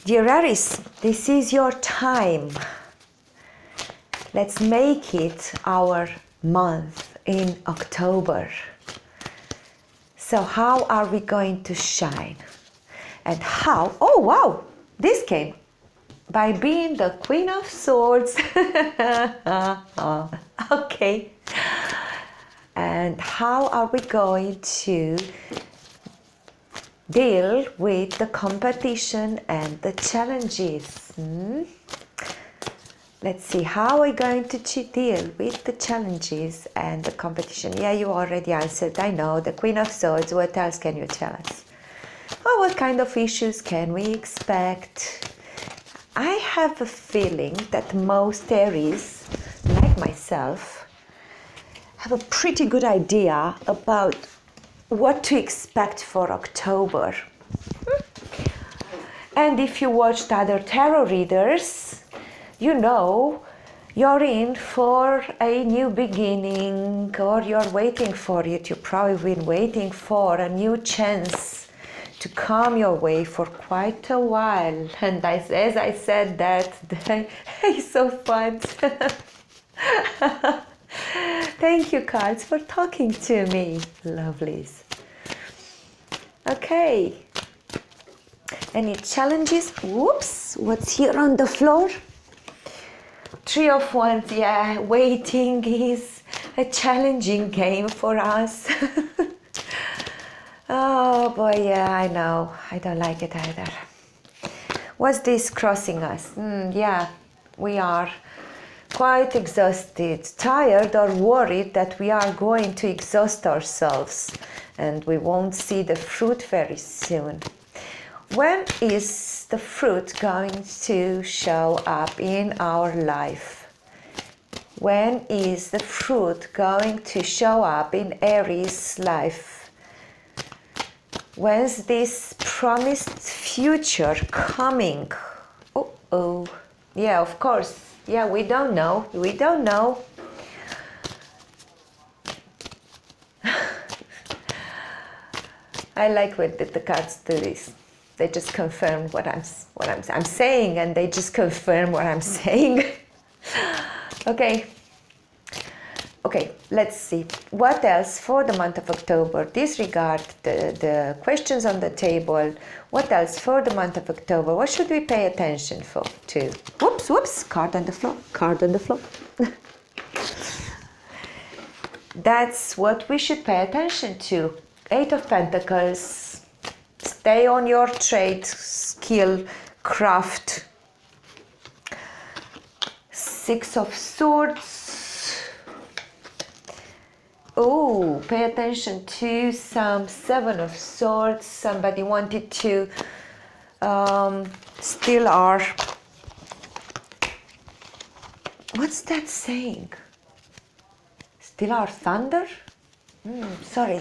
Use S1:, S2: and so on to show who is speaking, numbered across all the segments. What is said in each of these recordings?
S1: Dear Aries, this is your time. Let's make it our month in October. So how are we going to shine? And how? Oh wow, this came by being the Queen of Swords. Okay. And how are we going to deal with the competition and the challenges? Let's see, how are we going to deal with the challenges and the competition? Yeah, you already answered, I know, the Queen of Swords. What else can you tell us? Oh, what kind of issues can we expect? I have a feeling that most Aries, like myself, have a pretty good idea about what to expect for October. And if you watched other tarot readers, you know you're in for a new beginning, or you're waiting for it. You've probably been waiting for a new chance to come your way for quite a while. And as I said that, it's so fun. Thank you, cards, for talking to me, lovelies. Okay. Any challenges? Whoops, what's here on the floor? Three of Wands, yeah, waiting is a challenging game for us. Oh boy, yeah, I know, I don't like it either. What's this crossing us? Yeah, we are quite exhausted, tired or worried that we are going to exhaust ourselves and we won't see the fruit very soon. When is the fruit going to show up in our life? When is the fruit going to show up in Aries' life? When's this promised future coming? Oh, yeah, of course. Yeah, we don't know. We don't know. I like when the cards do this. They just confirm what I'm saying, and they just confirm what I'm saying. Okay, let's see. What else for the month of October? Disregard the questions on the table. What else for the month of October? What should we pay attention to? Whoops, card on the floor, card on the floor. That's what we should pay attention to. Eight of Pentacles. Stay on your trade, skill, craft. Six of Swords. Oh, pay attention to some Seven of Swords. Somebody wanted to steal our... What's that saying? Steal our thunder? Sorry.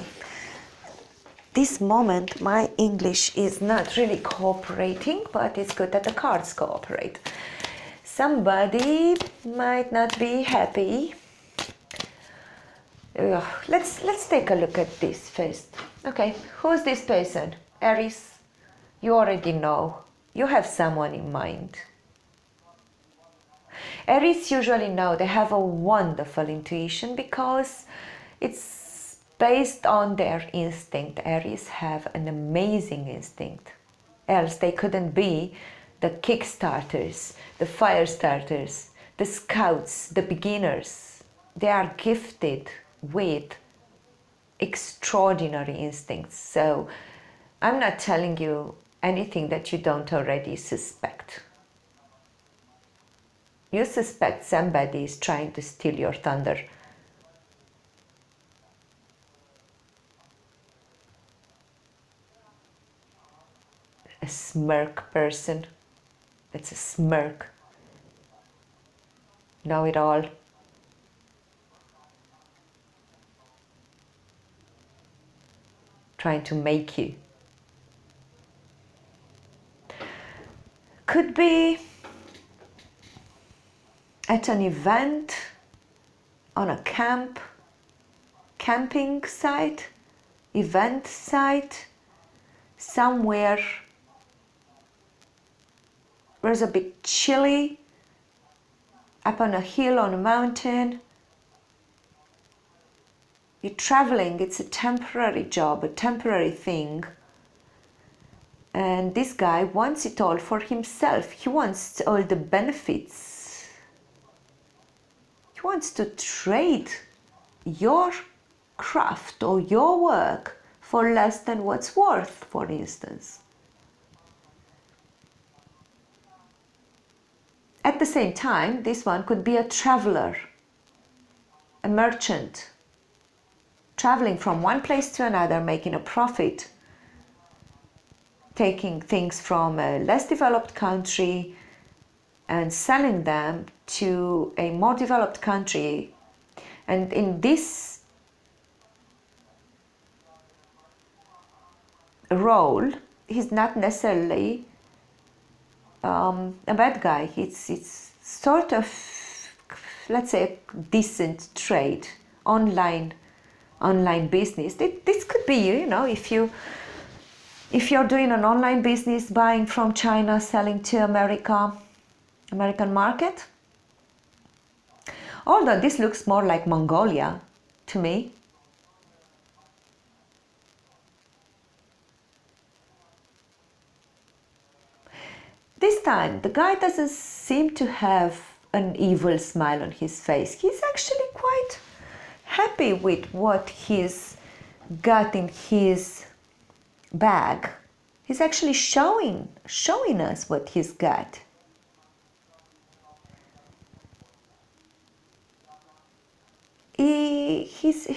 S1: This moment my English is not really cooperating, but it's good that the cards cooperate. Somebody might not be happy. Let's take a look at this first. Okay, who's this person? Aries, you already know. You have someone in mind. Aries usually know, they have a wonderful intuition because it's based on their instinct. Aries have an amazing instinct. Else they couldn't be the kickstarters, the fire starters, the scouts, the beginners. They are gifted with extraordinary instincts. So I'm not telling you anything that you don't already suspect. You suspect somebody is trying to steal your thunder. A smirk person. That's a smirk. Know it all. Trying to make you. Could be at an event, on a camping site, event site, somewhere there's a bit chilly up on a hill, on a mountain. You're traveling, it's a temporary job, a temporary thing. And this guy wants it all for himself. He wants all the benefits. He wants to trade your craft or your work for less than what's worth, for instance. At the same time, this one could be a traveler, a merchant, traveling from one place to another, making a profit, taking things from a less developed country and selling them to a more developed country. And in this role, he's not necessarily a bad guy. It's sort of, let's say, a decent trade, online business. This could be you, you know, if you're doing an online business, buying from China, selling to American market. Although this looks more like Mongolia to me. This time, the guy doesn't seem to have an evil smile on his face. He's actually quite happy with what he's got in his bag. He's actually showing us what he's got. His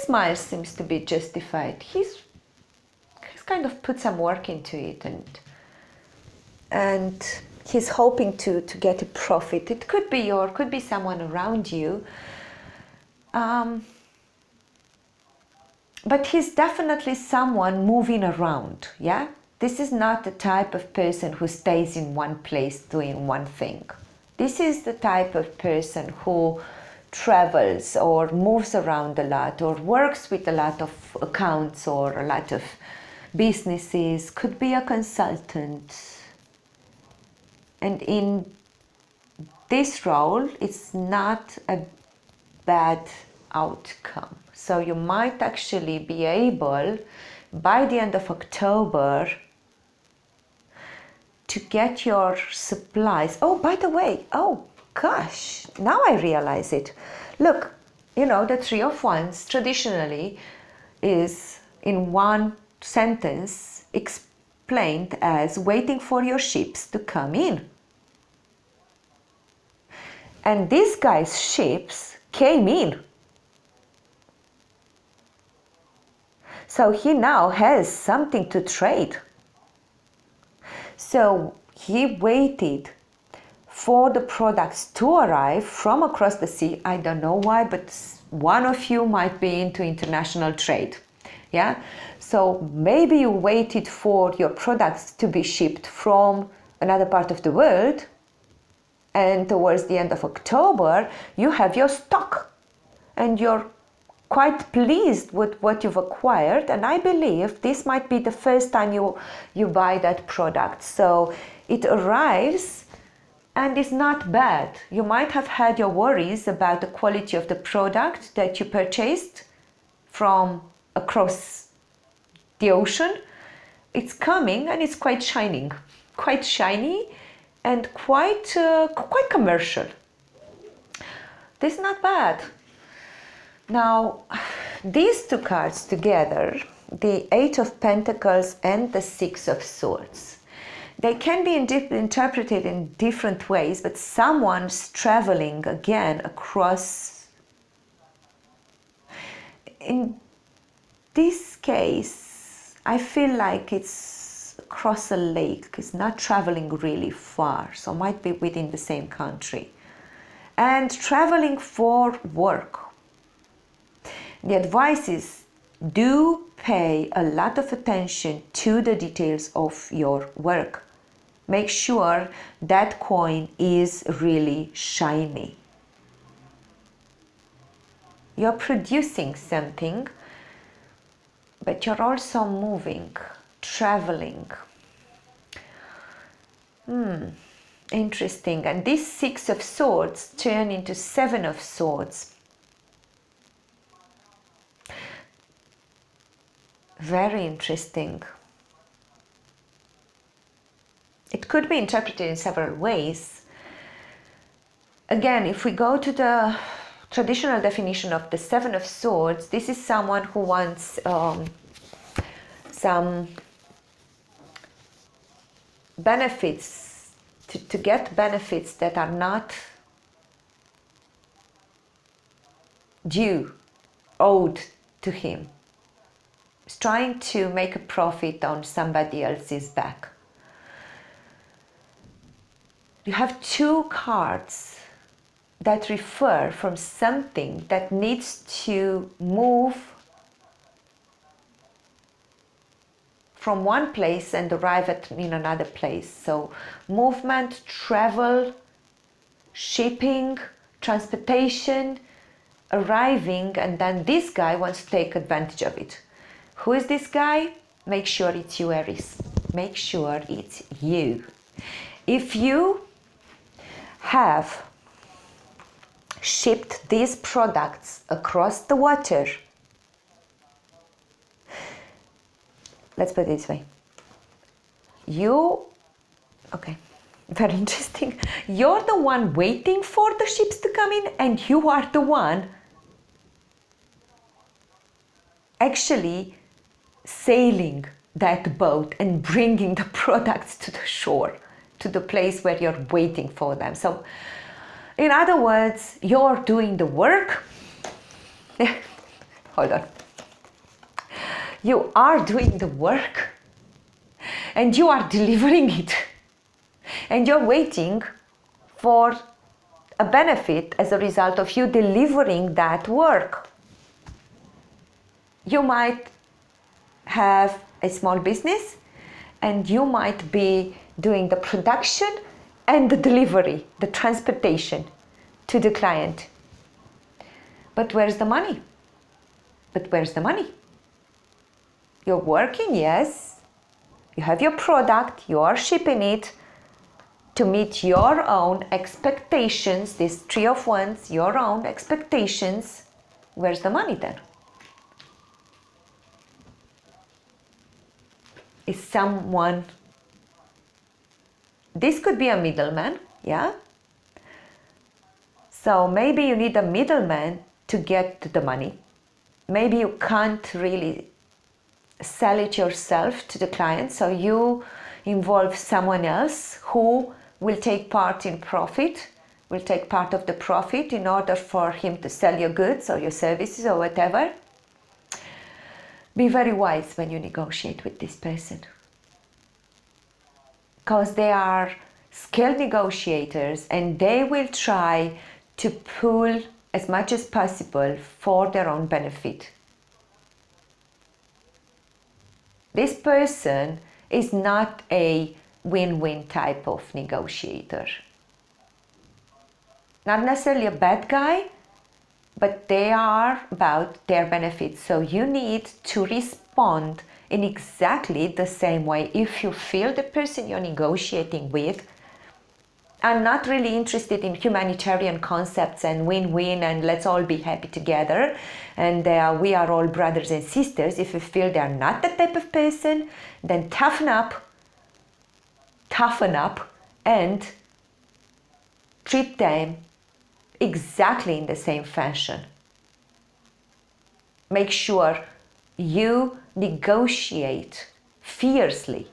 S1: smile seems to be justified. He's kind of put some work into it, and he's hoping to get a profit. It could be you, or could be someone around you. But he's definitely someone moving around, yeah? This is not the type of person who stays in one place doing one thing. This is the type of person who travels or moves around a lot or works with a lot of accounts or a lot of businesses, could be a consultant. And in this role, it's not a bad outcome. So you might actually be able, by the end of October, to get your supplies. Oh, by the way, oh gosh, now I realize it. Look, you know, the Three of Wands traditionally is in one sentence explained as waiting for your ships to come in. And this guy's ships came in. So he now has something to trade. So he waited for the products to arrive from across the sea. I don't know why, but one of you might be into international trade. Yeah? So maybe you waited for your products to be shipped from another part of the world, and towards the end of October, you have your stock and you're quite pleased with what you've acquired. And I believe this might be the first time you buy that product. So it arrives and it's not bad. You might have had your worries about the quality of the product that you purchased from across the ocean. It's coming and it's quite shining, quite shiny and quite commercial. This is not bad. Now, these two cards together, the Eight of Pentacles and the Six of Swords, they can be interpreted in different ways, but someone's traveling again across. In this case, I feel like it's across a lake. It's not traveling really far, so might be within the same country. And traveling for work. The advice is, do pay a lot of attention to the details of your work. Make sure that coin is really shiny. You're producing something but you're also moving, traveling. Interesting. And this Six of Swords turn into Seven of Swords. Very interesting. It could be interpreted in several ways. Again, if we go to the traditional definition of the Seven of Swords, this is someone who wants some benefits, to get benefits that are not due, owed to him. He's trying to make a profit on somebody else's back. You have two cards that refer from something that needs to move from one place and arrive in another place. So movement, travel, shipping, transportation, arriving, and then this guy wants to take advantage of it. Who is this guy? Make sure it's you, Aries. Make sure it's you. If you have shipped these products across the water, let's put it this way. Okay, very interesting. You're the one waiting for the ships to come in, and you are the one actually sailing that boat and bringing the products to the shore, to the place where you're waiting for them. So, in other words, you're doing the work. Hold on. You are doing the work and you are delivering it. And you're waiting for a benefit as a result of you delivering that work. You might have a small business and you might be doing the production and the delivery, the transportation to the client. But where's the money? You're working, yes. You have your product, you are shipping it to meet your own expectations, this Three of Wands, your own expectations. Where's the money then? Is someone... This could be a middleman, yeah? So maybe you need a middleman to get the money. Maybe you can't really sell it yourself to the client, so you involve someone else who will take part in profit, will take part of the profit in order for him to sell your goods or your services or whatever. Be very wise when you negotiate with this person, because they are skilled negotiators and they will try to pull as much as possible for their own benefit. This person is not a win-win type of negotiator. Not necessarily a bad guy, but they are about their benefits. So you need to respond in exactly the same way. If you feel the person you're negotiating with are not really interested in humanitarian concepts and win-win and let's all be happy together and we are all brothers and sisters, if you feel they're not that type of person, then toughen up and treat them exactly in the same fashion. Make sure you negotiate fiercely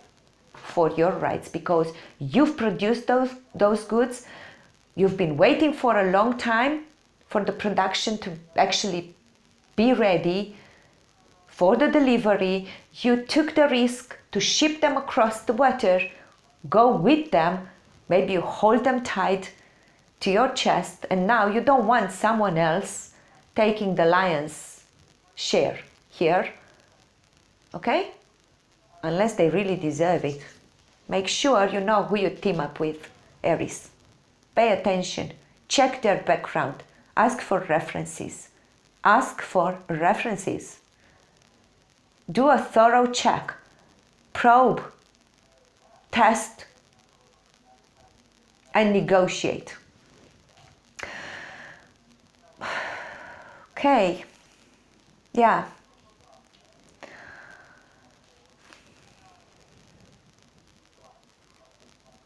S1: for your rights, because you've produced those goods. You've been waiting for a long time for the production to actually be ready for the delivery. You took the risk to ship them across the water, go with them, maybe you hold them tight to your chest, and now you don't want someone else taking the lion's share here, okay? Unless they really deserve it. Make sure you know who you team up with, Aries. Pay attention, check their background, ask for references. Ask for references. Do a thorough check, probe, test, and negotiate. Okay, yeah.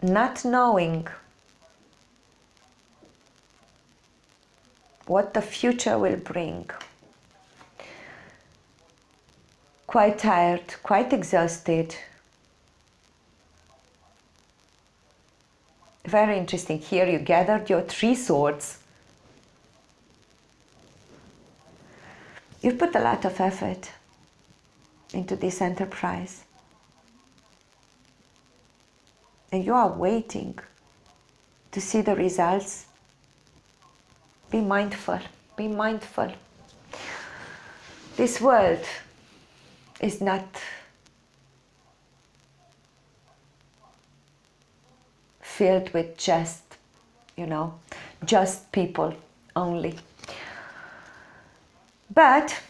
S1: Not knowing what the future will bring. Quite tired, quite exhausted. Very interesting. Here you gathered your 3 swords. You put a lot of effort into this enterprise. And you are waiting to see the results. Be mindful, be mindful. This world is not filled with just, just people only. But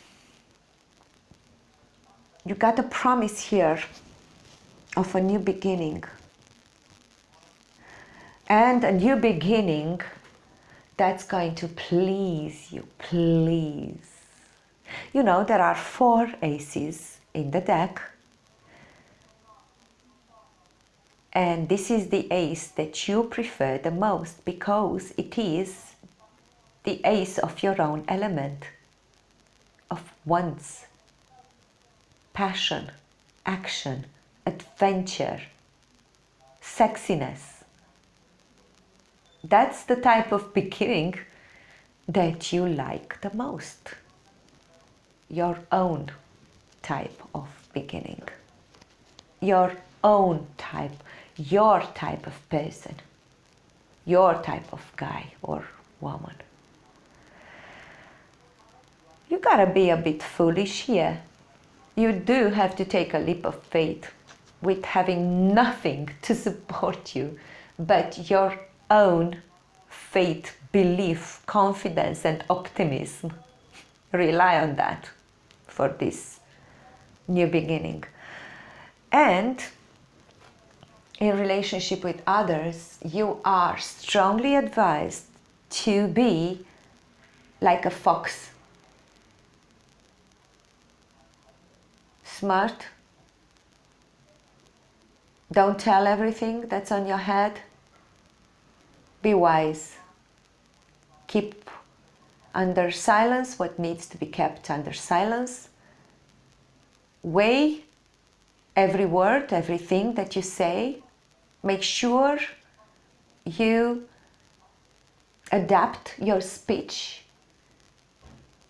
S1: you got a promise here of a new beginning. And a new beginning that's going to please you, please. There are 4 aces in the deck. And this is the ace that you prefer the most because it is the ace of your own element, of wands, passion, action, adventure, sexiness. That's the type of beginning that you like the most. Your own type of beginning. Your own type, your type of person. Your type of guy or woman. You gotta be a bit foolish here. You do have to take a leap of faith with having nothing to support you but your own faith, belief, confidence and optimism. Rely on that for this new beginning. And in relationship with others, you are strongly advised to be like a fox. Smart. Don't tell everything that's on your head. Be wise. Keep under silence what needs to be kept under silence. Weigh every word, everything that you say. Make sure you adapt your speech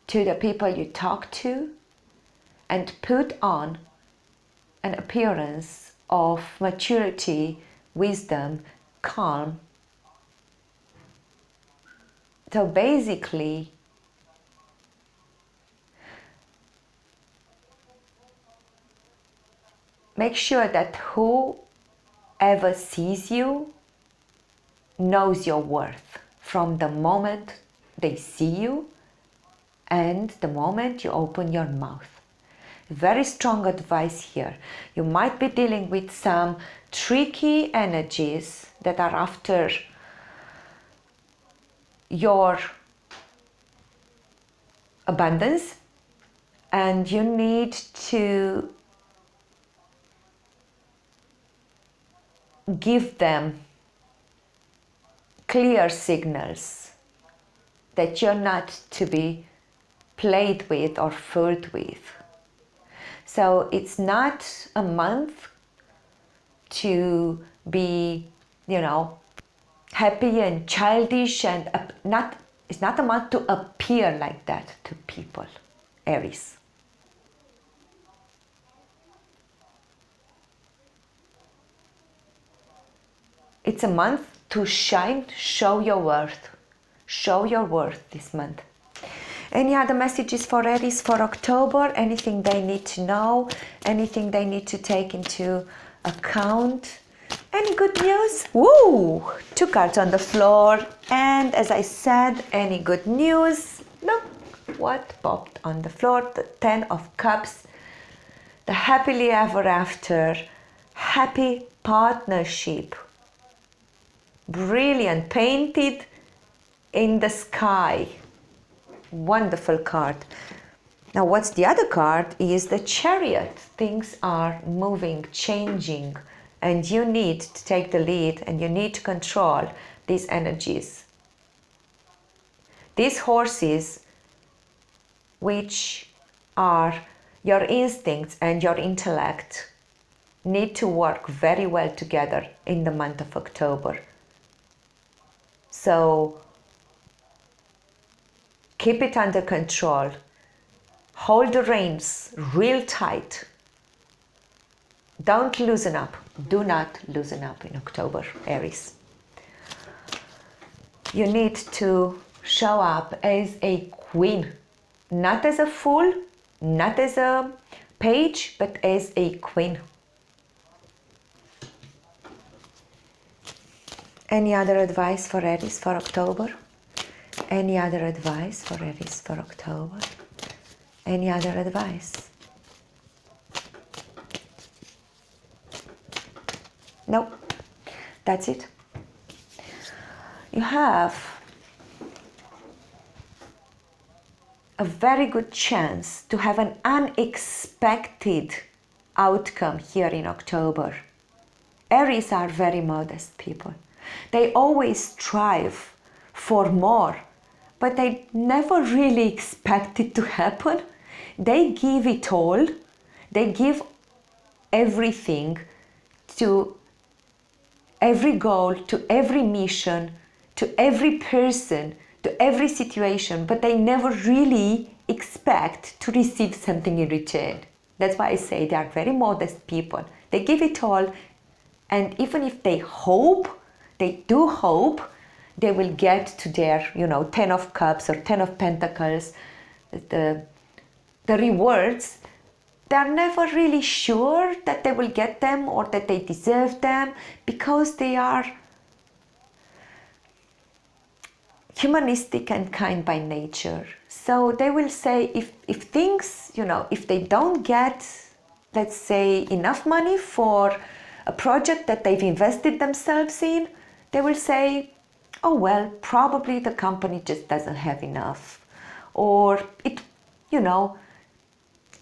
S1: to the people you talk to and put on an appearance of maturity, wisdom, calm. So basically, make sure that whoever sees you knows your worth from the moment they see you and the moment you open your mouth. Very strong advice here. You might be dealing with some tricky energies that are after your abundance, and you need to give them clear signals that you're not to be played with or fooled with. So it's not a month to be, happy and childish, and it's not a month to appear like that to people, Aries. It's a month to shine, show your worth. Show your worth this month. Any other messages for Aries for October? Anything they need to know? Anything they need to take into account? Any good news? Woo! 2 cards on the floor. And as I said, any good news? Look what popped on the floor. The 10 of Cups. the happily ever after, happy partnership. Brilliant, painted in the sky. Wonderful card. Now what's the other card is the Chariot. Things are moving, changing, and you need to take the lead and you need to control these energies. These horses, which are your instincts and your intellect, need to work very well together in the month of October. So keep it under control. Hold the reins real tight. Don't loosen up. Do not loosen up in October, Aries. You need to show up as a queen, not as a fool, not as a page, but as a queen. Any other advice for Aries for October? Any other advice for Aries for October? Any other advice? No, that's it. You have a very good chance to have an unexpected outcome here in October. Aries are very modest people. They always strive for more, but they never really expect it to happen. They give it all. They give everything to every goal, to every mission, to every person, to every situation, but they never really expect to receive something in return. That's why I say they are very modest people. They give it all, and even if they hope, they do hope, they will get to their, 10 of Cups or 10 of Pentacles, the rewards. They're never really sure that they will get them or that they deserve them, because they are humanistic and kind by nature. So they will say, if things, if they don't get, let's say, enough money for a project that they've invested themselves in, they will say, oh well, probably the company just doesn't have enough, or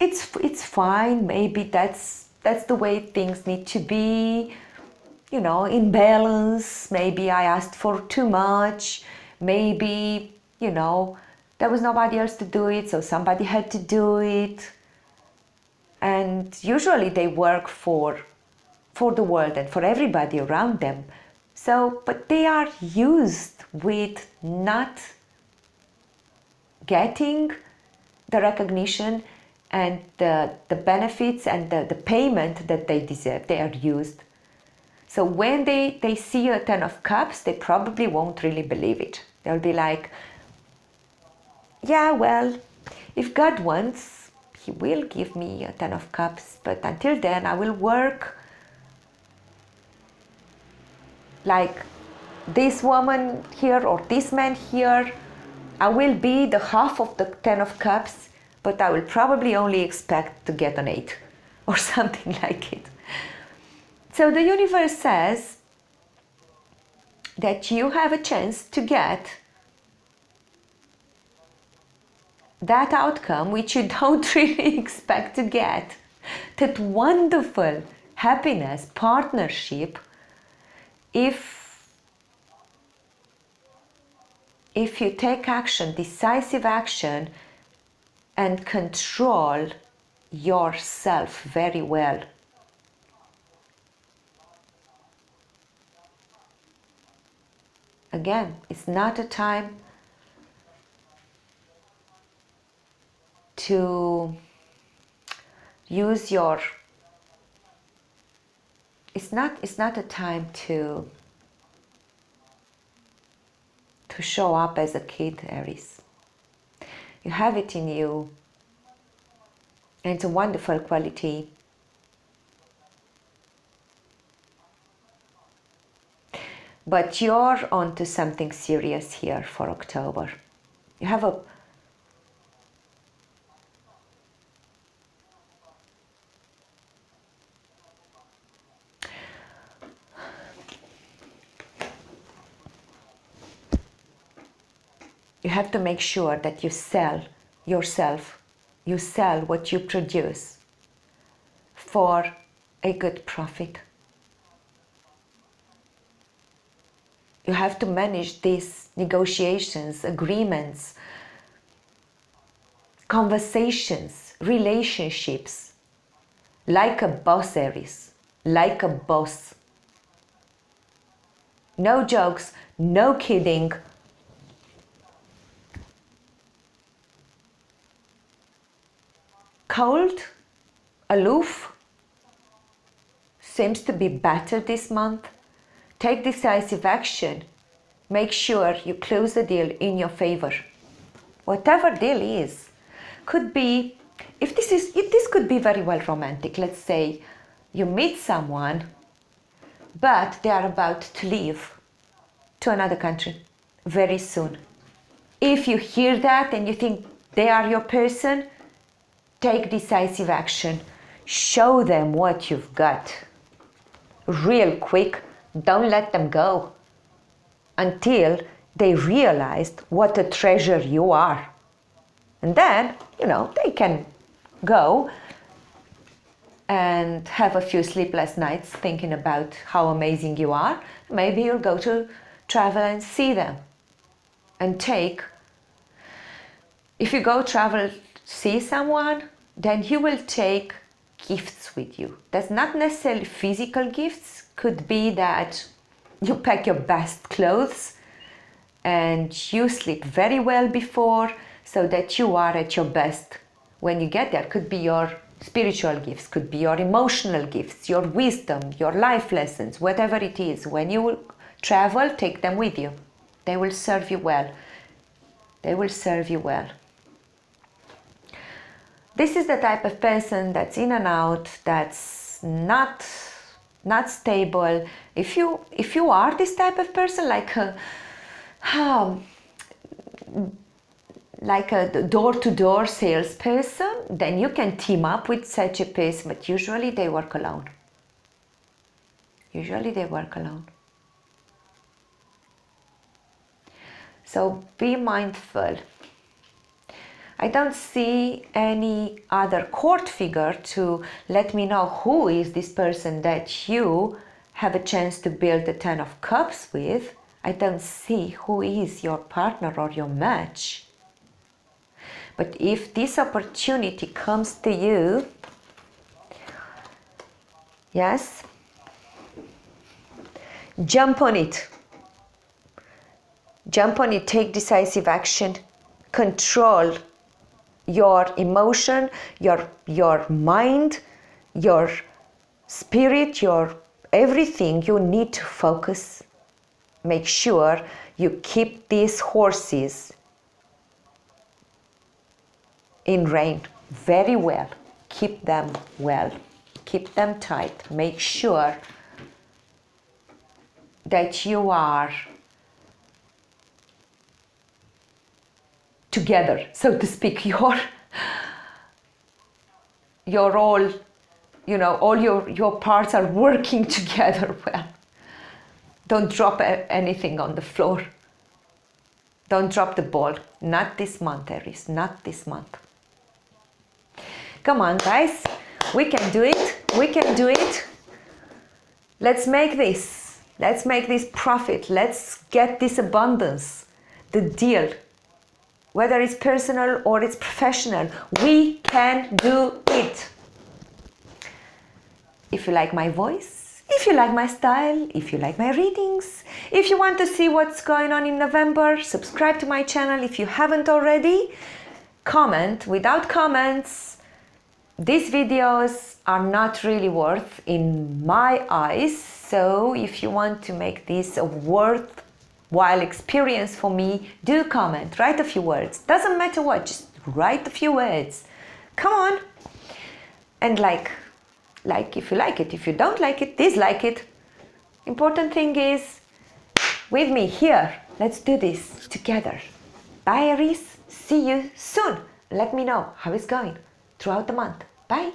S1: it's fine, maybe that's the way things need to be, in balance. Maybe I asked for too much, maybe there was nobody else to do it, so somebody had to do it. And usually they work for the world and for everybody around them. So, but they are used with not getting the recognition and the benefits and the payment that they deserve. They are used. So when they see a 10 of Cups, they probably won't really believe it. They'll be like, yeah, well, if God wants, He will give me a 10 of Cups, but until then I will work like this woman here or this man here. I will be the half of the 10 of Cups, but I will probably only expect to get an 8 or something like it. So the universe says that you have a chance to get that outcome which you don't really expect to get, that wonderful happiness, partnership, if you take action, decisive action, and control yourself very well. Again, it's not a time to use your, it's not a time to show up as a kid, Aries. You have it in you, and it's a wonderful quality. But you're onto something serious here for October. You have You have to make sure that you sell yourself, you sell what you produce for a good profit. You have to manage these negotiations, agreements, conversations, relationships like a boss, Aries, like a boss. No jokes, no kidding. Cold, aloof, seems to be better this month. Take decisive action. Make sure you close the deal in your favor. Whatever deal is, could be, if this could be very well romantic. Let's say you meet someone, but they are about to leave to another country very soon. If you hear that and you think they are your person, take decisive action. Show them what you've got. Real quick. Don't let them go until they realized what a treasure you are. And then, they can go and have a few sleepless nights thinking about how amazing you are. Maybe you'll go to travel and see them. And if you go travel, see someone, then you will take gifts with you. That's not necessarily physical gifts. Could be that you pack your best clothes and you sleep very well before so that you are at your best when you get there. Could be your spiritual gifts, could be your emotional gifts, your wisdom, your life lessons, whatever it is. When you travel, take them with you. They will serve you well. They will serve you well. This is the type of person that's in and out, that's not stable. If you are this type of person, like a door-to-door salesperson, then you can team up with such a person, but usually they work alone. So be mindful. I don't see any other court figure to let me know who is this person that you have a chance to build the 10 of Cups with. I don't see who is your partner or your match. But if this opportunity comes to you, yes, jump on it. Jump on it, take decisive action, control your emotion, your mind, your spirit, your everything. You need to focus. Make sure you keep these horses in rein very well. Keep them well. Keep them tight. Make sure that you are together, so to speak. You're all, all your parts are working together well. Don't drop anything on the floor. Don't drop the ball. Not this month, Aries. Not this month. Come on, guys. We can do it. We can do it. Let's make this. Let's make this profit. Let's get this abundance. The deal. Whether it's personal or it's professional, we can do it. If you like my voice, if you like my style, if you like my readings, if you want to see what's going on in November, subscribe to my channel if you haven't already. Comment. Without comments, these videos are not really worth in my eyes. So if you want to make this a worthwhile experience for me, do comment, write a few words. Doesn't matter what, just write a few words. Come on. And like if you like it. If you don't like it, dislike it. Important thing is, with me here, let's do this together. Bye, Aries. See you soon. Let me know how it's going throughout the month. Bye.